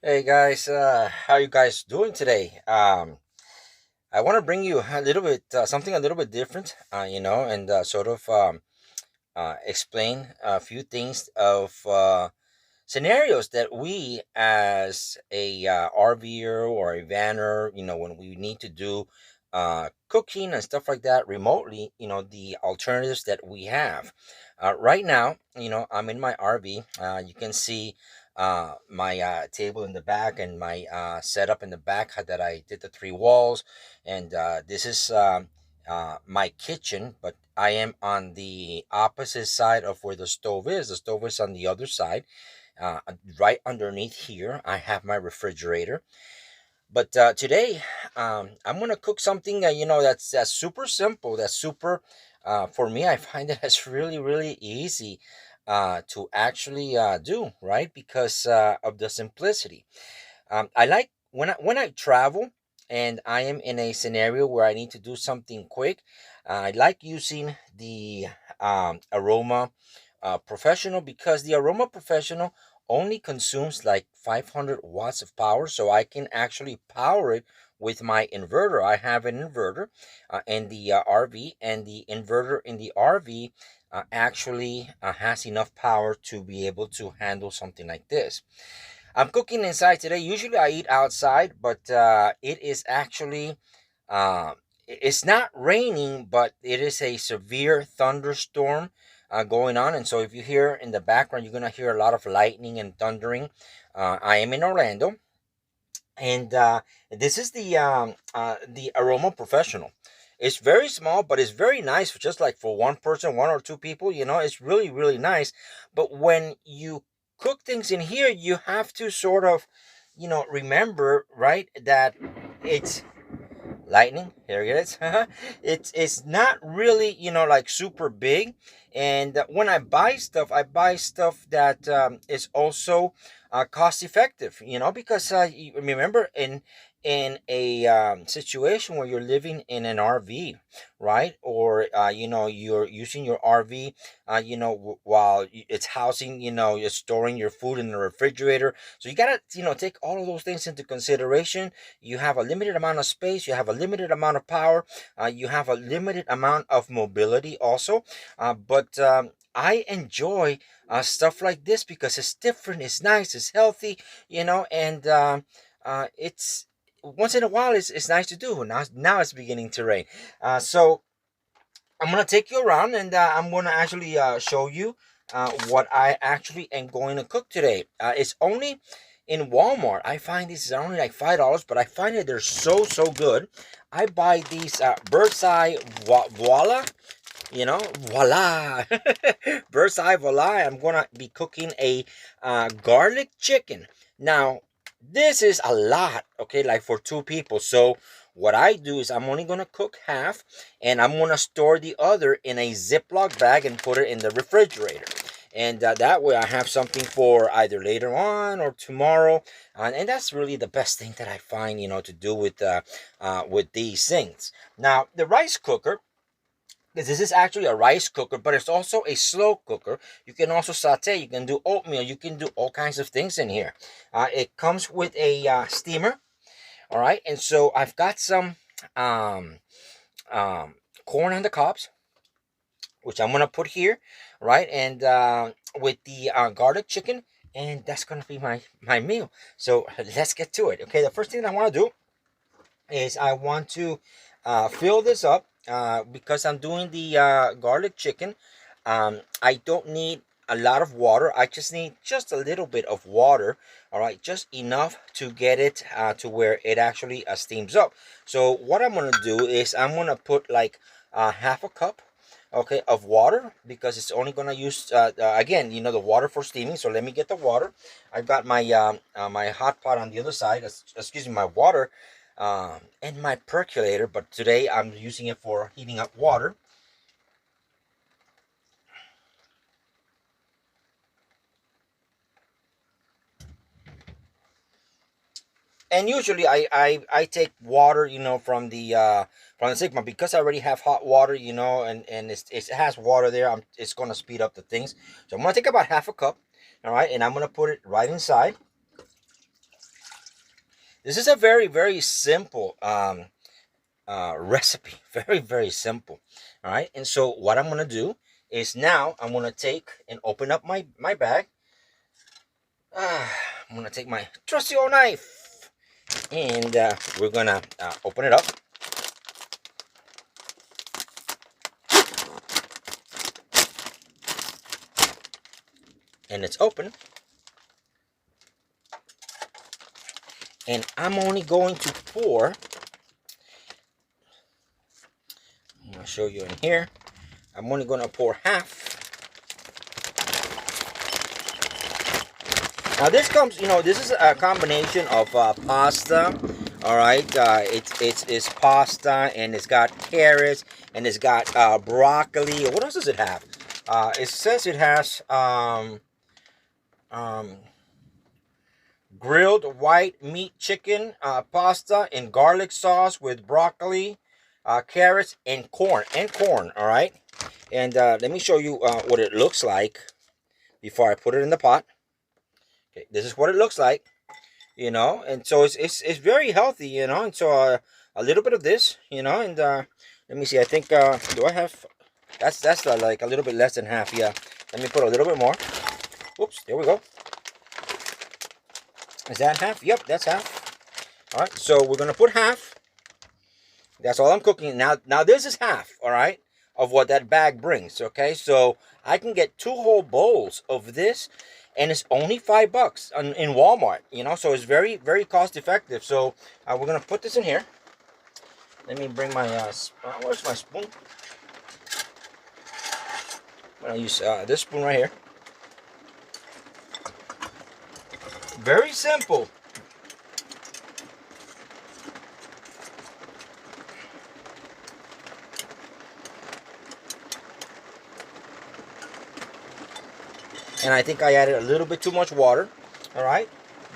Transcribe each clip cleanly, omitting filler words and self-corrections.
Hey guys, how you guys doing today? I want to bring you a little bit something a little bit different, and sort of explain a few things of scenarios that we, as a RVer or a vanner, when we need to do cooking and stuff like that remotely, the alternatives that we have. Right now, I'm in my RV. You can see my table in the back and my setup in the back that I did the three walls, and this is my kitchen, but I am on the opposite side of where the stove is. The stove is on the other side, uh, right underneath here. I have my refrigerator. But today, I'm gonna cook something that's super simple. That's super for me. I find that it's really easy to actually do, right, because of the simplicity. I like when I travel and I am in a scenario where I need to do something quick. I like using the Aroma Professional, because the Aroma Professional only consumes like 500 watts of power, so I can actually power it with my inverter. I have an inverter in the RV, and the inverter in the RV actually has enough power to be able to handle something like this. I'm cooking inside today. Usually I eat outside, but it is actually it's not raining, but it is a severe thunderstorm going on. And so if you hear in the background, you're gonna hear a lot of lightning and thundering. I am in Orlando, and this is the Aroma Professional. It's very small, but it's very nice, for just like for one person, one or two people. It's really nice. But when you cook things in here, you have to sort of, remember, right, that it's lightning. Here it is. It's not really, like super big. And when I buy stuff that is also cost effective, because you remember, in a situation where you're living in an RV, right? Or you're using your RV, while it's housing, you're storing your food in the refrigerator. So you gotta, take all of those things into consideration. You have a limited amount of space, you have a limited amount of power, you have a limited amount of mobility also. But I enjoy stuff like this because it's different, it's nice, it's healthy, and it's once in a while, it's nice to do. Now it's beginning to rain. So I'm gonna take you around, and I'm gonna actually show you what I actually am going to cook today. It's only in Walmart. I find these are only like $5, but I find that they're so good. I buy these bird's eye voila. Voila, bird's eye voila. I'm gonna be cooking a garlic chicken. Now, this is a lot, okay, like for two people. So what I do is I'm only gonna cook half, and I'm gonna store the other in a Ziploc bag and put it in the refrigerator. And that way I have something for either later on or tomorrow. And that's really the best thing that I find, to do with these things. Now, the rice cooker, this is actually a rice cooker, but it's also a slow cooker. You can also saute, you can do oatmeal, you can do all kinds of things in here. It comes with a steamer, all right. And so I've got some um, um, corn on the cobs, which I'm gonna put here, right? And with the garlic chicken, and that's gonna be my meal. So let's get to it. Okay, the first thing I want to do is I want to fill this up because I'm doing the garlic chicken. I don't need a lot of water. I just need just a little bit of water. All right, just enough to get it to where it actually steams up. So what I'm gonna do is I'm gonna put like half a cup, okay, of water, because it's only gonna use again, the water for steaming. So let me get the water. I've got my hot pot on the other side. Excuse me, my water and my percolator, but today I'm using it for heating up water. And usually I take water, from the Sigma, because I already have hot water, and it has water there. It's gonna speed up the things. So I'm gonna take about half a cup, all right, and I'm gonna put it right inside. This is a very, very simple recipe. Very, very simple. All right. And so what I'm gonna do is now I'm gonna take and open up my bag. I'm gonna take my trusty old knife, and we're gonna open it up. And it's open. And I'm only going to pour. I'm gonna show you in here. I'm only gonna pour half. Now this comes, this is a combination of pasta. All right, it's pasta, and it's got carrots, and it's got broccoli. What else does it have? It says it has grilled white meat chicken, pasta, and garlic sauce with broccoli, carrots, and corn. All right, and let me show you what it looks like before I put it in the pot. Okay, this is what it looks like, and so it's very healthy, and so a little bit of this, and let me see. I think do I have? That's like a little bit less than half. Yeah, let me put a little bit more. Oops, there we go. Is that half? Yep, that's half. All right, so we're gonna put half. That's all I'm cooking now. This is half. All right, of what that bag brings. Okay, so I can get 2 whole bowls of this, and it's only $5 in Walmart. So it's very, very cost effective. So we're gonna put this in here. Let me bring my where's my spoon? I'm gonna use this spoon right here. Very simple. And I think I added a little bit too much water. All right,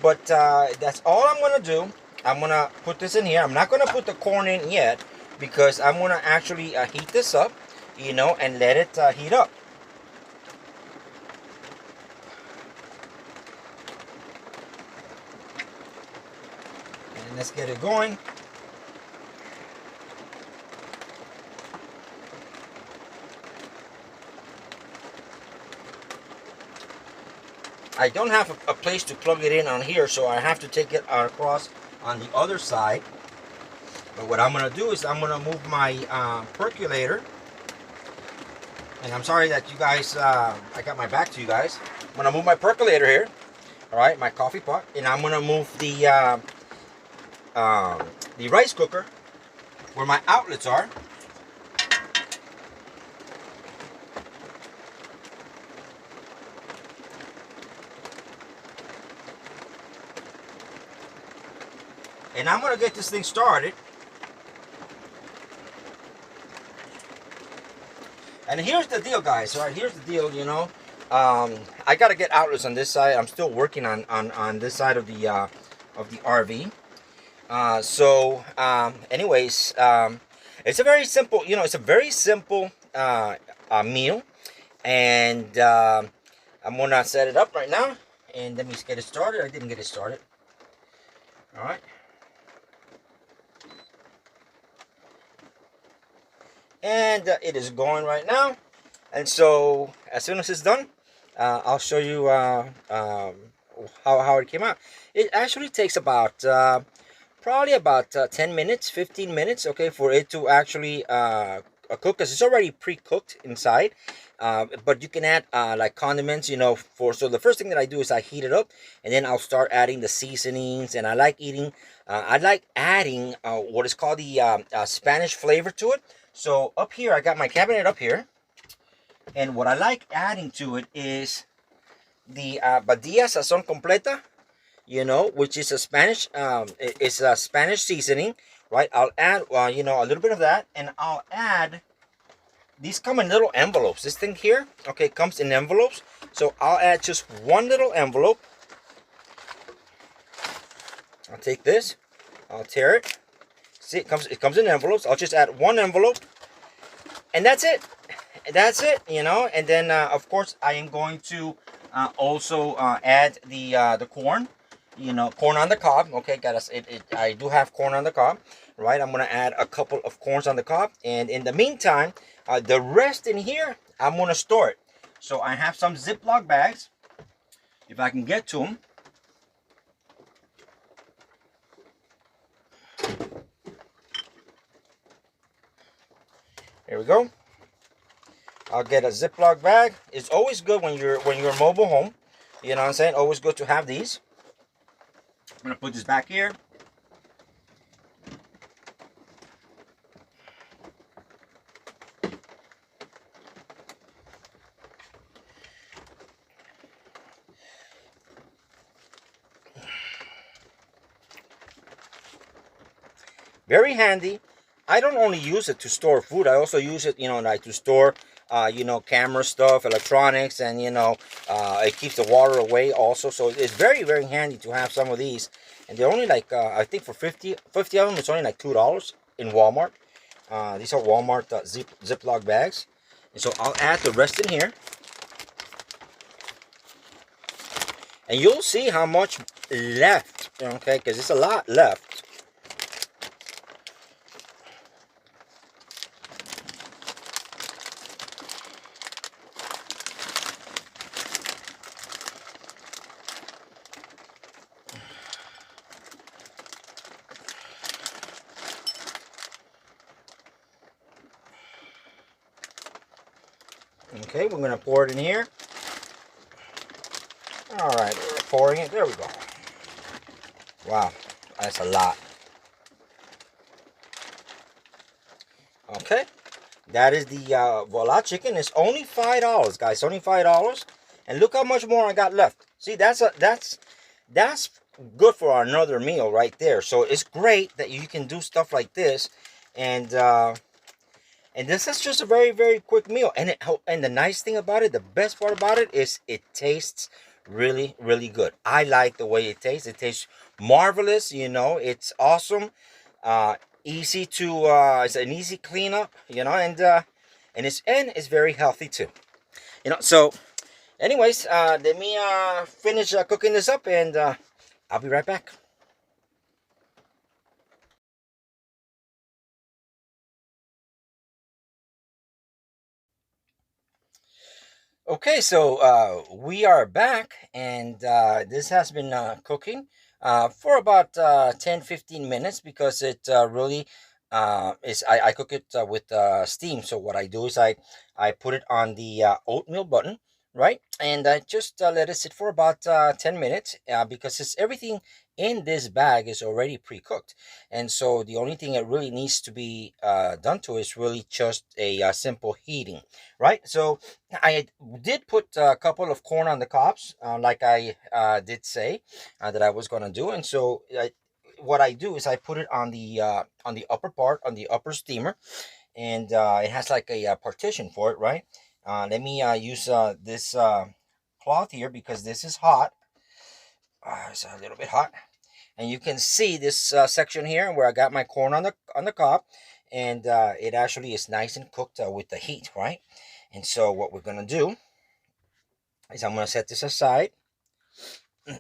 but that's all I'm gonna do. I'm gonna put this in here. I'm not gonna put the corn in yet, because I'm gonna actually heat this up, and let it heat up. And let's get it going. I don't have a place to plug it in on here, so I have to take it across on the other side. But what I'm going to do is I'm going to move my percolator. And I'm sorry that you guys, I got my back to you guys. I'm going to move my percolator here. All right, my coffee pot. And I'm going to move the rice cooker where my outlets are. And I'm going to get this thing started. And here's the deal, guys. All right, here's the deal, I got to get outlets on this side. I'm still working on this side of the RV. Anyways, it's a very simple, meal. And I'm going to set it up right now. And let me get it started. I didn't get it started. All right. And it is going right now. And so as soon as it's done, I'll show you how it came out. It actually takes about probably about 10 minutes, 15 minutes, okay, for it to actually cook, because it's already pre-cooked inside. But you can add like condiments, so the first thing that I do is I heat it up, and then I'll start adding the seasonings. And I like adding what is called the Spanish flavor to it. So up here, I got my cabinet up here, and what I like adding to it is the Badilla Sazon Completa, which is a Spanish, it's a Spanish seasoning, right? I'll add, a little bit of that, and I'll add, these come in little envelopes. This thing here, okay, comes in envelopes. So I'll add just one little envelope. I'll take this, I'll tear it. See, it comes in envelopes. I'll just add one envelope, and that's it. That's it, And then, of course, I am going to also add the corn. corn on the cob. Okay, got us. I do have corn on the cob, right? I'm gonna add a couple of corns on the cob, and in the meantime, the rest in here, I'm gonna store it. So I have some Ziploc bags, if I can get to them. Here we go. I'll get a Ziploc bag. It's always good when you're mobile home. You know what I'm saying? Always good to have these. I'm gonna put this back here. Very handy. I don't only use it to store food. I also use it, like to store, camera stuff, electronics, and it keeps the water away also. So it's very, very handy to have some of these. And they're only like, I think for 50 of them, it's only like $2 in Walmart. These are Walmart Ziploc bags. And so I'll add the rest in here. And you'll see how much left, okay, because it's a lot left. Okay, we're going to pour it in here. All right, we're pouring it. There we go. Wow, that's a lot. Okay, that is the voila chicken. It's only $5, guys. Only $5. And look how much more I got left. See, that's good for another meal right there. So it's great that you can do stuff like this, and this is just a very, very quick meal. And the nice thing about it, the best part about it, is it tastes really, really good. I like the way it tastes. It tastes marvelous. It's awesome. Easy to it's an easy cleanup. And it's very healthy too. So anyways, let me finish cooking this up, and I'll be right back. Okay, so we are back, and this has been cooking for about 10-15 minutes, because it really is. I cook it with steam. So what I do is I put it on the oatmeal button, right? And I just let it sit for about 10 minutes, because it's everything in this bag is already pre-cooked. And so the only thing that really needs to be done to it is really just a simple heating, right? So I did put a couple of corn on the cobs, like I did say that I was gonna do, and so what I do is I put it on the upper part, on the upper steamer, and it has like a partition for it, right? Let me use this cloth here, because this is hot. It's a little bit hot, and you can see this section here where I got my corn on the cob, and it actually is nice and cooked with the heat, right? And so what we're gonna do is I'm gonna set this aside, and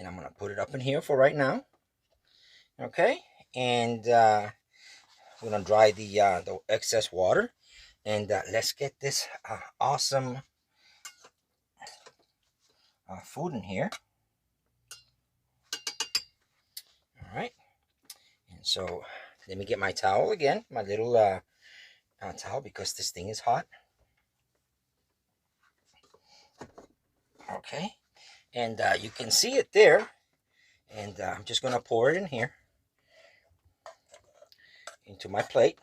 I'm gonna put it up in here for right now. Okay, and we're gonna dry the excess water, and let's get this awesome food in here. All right, and so let me get my towel again, my little towel, because this thing is hot. Okay, and you can see it there, and I'm just gonna pour it in here into my plate.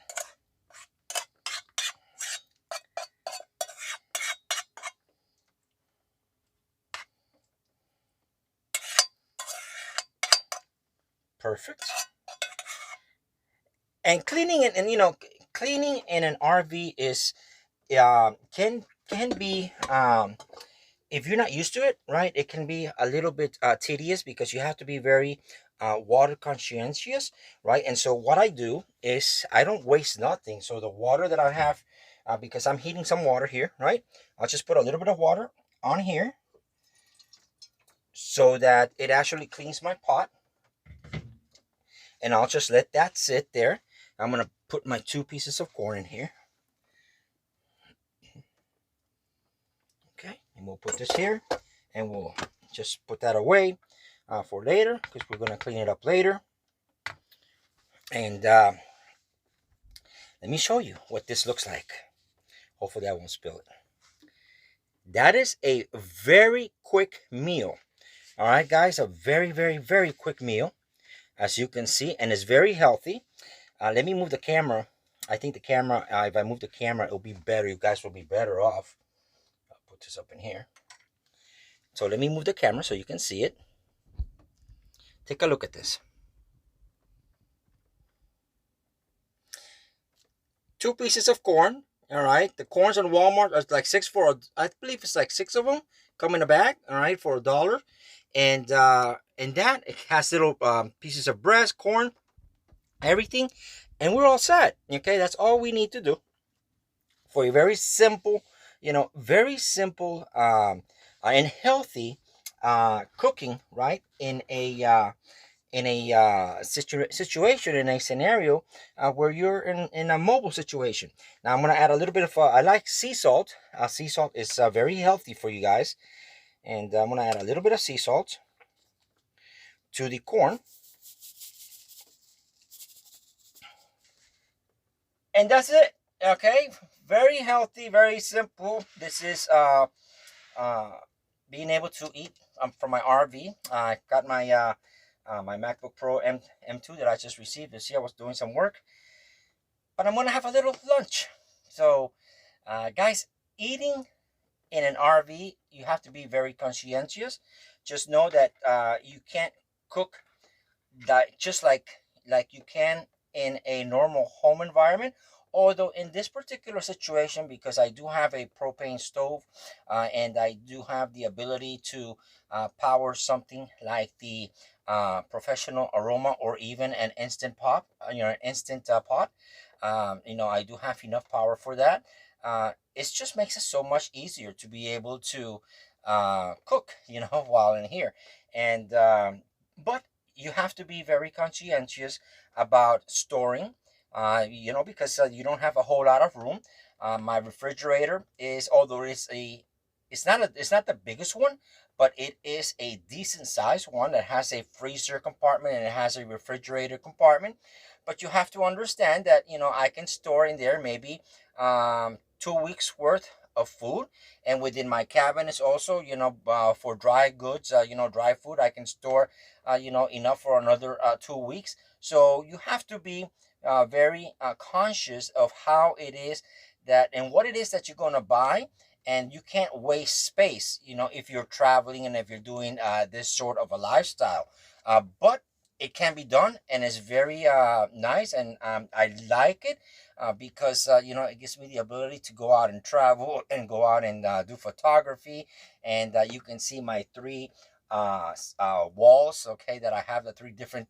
Perfect. And cleaning it, and cleaning in an RV is can be, if you're not used to it, right, it can be a little bit tedious, because you have to be very water conscientious, right? And so what I do is I don't waste nothing. So the water that I have, because I'm heating some water here, right, I'll just put a little bit of water on here, so that it actually cleans my pot. And I'll just let that sit there. I'm gonna put my 2 pieces of corn in here. Okay, and we'll put this here, and we'll just put that away for later, because we're gonna clean it up later. And let me show you what this looks like. Hopefully I won't spill it. That is a very quick meal. All right, guys, a very, very, very quick meal, as you can see, and it's very healthy. Let me move the camera. I think the camera, if I move the camera, it'll be better. You guys will be better off. I'll put this up in here. So let me move the camera so you can see it. Take a look at this. 2 pieces of corn. All right, the corns on Walmart are like I believe it's like 6 of them come in a bag. All right, for $1. And that it has little pieces of breast, corn, everything, and we're all set. Okay, that's all we need to do for a very simple, very simple and healthy cooking, right? Situation, in a scenario where you're in a mobile situation. Now I'm going to add a little bit of I like sea salt. Sea salt is very healthy for you guys, and I'm going to add a little bit of sea salt to the corn, and that's it. Okay, very healthy, very simple. This is being able to eat from my RV. I got my my MacBook Pro M2 that I just received this year. I was doing some work, but I'm gonna have a little lunch. So, guys, eating in an RV, you have to be very conscientious. Just know that you can't cook that just like you can in a normal home environment. Although in this particular situation, because I do have a propane stove, and I do have the ability to power something like the professional aroma, or even an instant pot, an instant pot. I do have enough power for that. It just makes it so much easier to be able to cook, while in here. And but you have to be very conscientious about storing, because you don't have a whole lot of room. My refrigerator is, although it's not the biggest one, but it is a decent sized one that has a freezer compartment and it has a refrigerator compartment. But you have to understand that I can store in there maybe 2 weeks worth of food, and within my cabinets also, for dry goods, dry food, I can store enough for another 2 weeks. So you have to be very conscious of how it is that and what it is that you're going to buy, and you can't waste space, if you're traveling and if you're doing this sort of a lifestyle. But it can be done, and it's very nice, and I like it because it gives me the ability to go out and travel and go out and do photography. And you can see my three walls, okay, that I have, the three different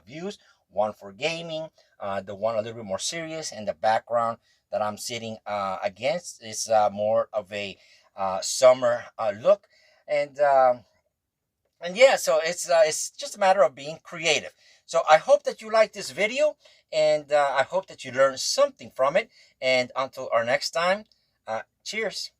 views. One for gaming, the one a little bit more serious, and the background that I'm sitting against is more of a summer look. And yeah, so it's just a matter of being creative. So I hope that you like this video, and I hope that you learned something from it. And until our next time, cheers.